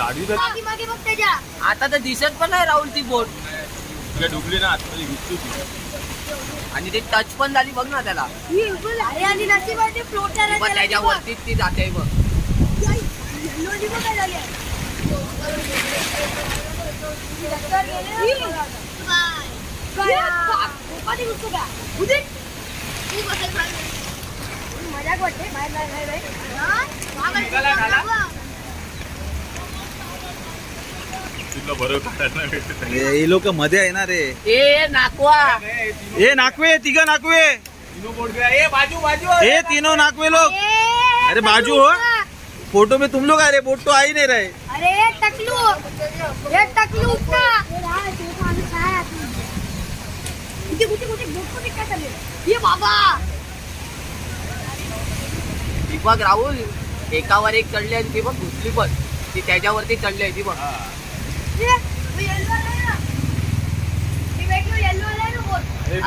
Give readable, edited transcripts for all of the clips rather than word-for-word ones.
मागे मागे बघ त्याच्या. आता तर दिसत पण नाही राहुल ती बोट. डुबली ना आतमध्ये घुसली ती. आणि ते टच पण झाली बघ ना त्याला. अरे आणि नशिबाने फ्लोटर पण त्याच्यावरतीच ती जाते बघ. मजाक वाटते बाहेर तुला बरोबर काढायला भेटत नाही. हे लोक मध्ये आहे ना रे. ए नाकवा. हे नाकवे तिघ नाकवे. ये तीनों नाकवे लोग. अरे बाजू हो. फोटो में तुम लोग आ रहे, बोट तो आ ही नहीं रहे. अरे ये टकलू उठना. ये बाबा ती बघ राहुल एकावर एक चढली आणि ती बघ घुसली पण. ती त्याच्यावरती चढली आहे ती बघ.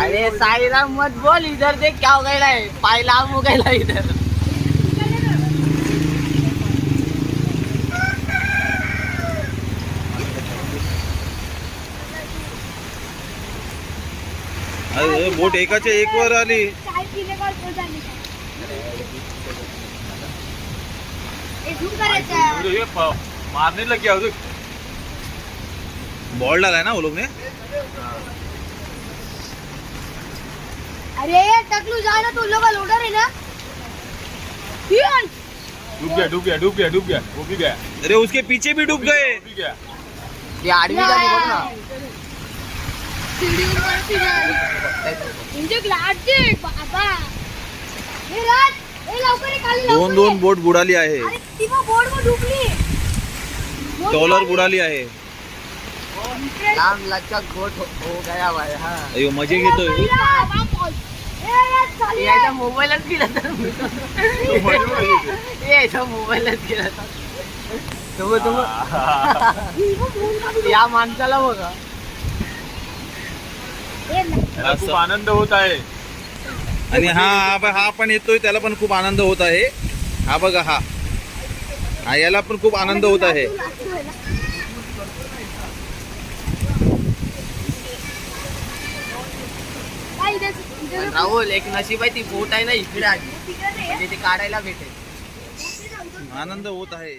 अरे साईराम मत बोल इधर देख क्या हो गया है. पाय लांब हो गया इधर. अरे बोट एकाच्या एक वर आली. चाय पीने का झूम करायचं. ये मारने लग गया. बॉल डाला है ना वो लोग ने. अरे टकलू जा ना, तू लोग लोडर है ना. डूब गया वो भी गया. अरे उसके पीछे भी डूब गए. वो भी गया. ती आडवी झाली बघ ना. इंजक लागते बाबा. हे राज हे लवकर ये, खाली लवकर दोन दोन बोट बुडाली आहे. अरे ती मग बोर्ड वर डुबली. ट्रॉलर बुडाली आहे. लांब लचक बोट हो गया भाई. हा अयो मजे घेतोय. याचा मोबाईलच गेला तर याचा मोबाईलच गेला तर. या माणसाला बघा. त्याला खूप आनंद होत आहे. आणि हा पण येतोय, त्याला पण खूप आनंद होत आहे. हा बघा हा याला पण खूप आनंद होत आहे. राहुल एक नशीब आहे ती बोट आहे ना इकडे आली म्हणजे ते काढायला भेटेल. आनंद होत आहे.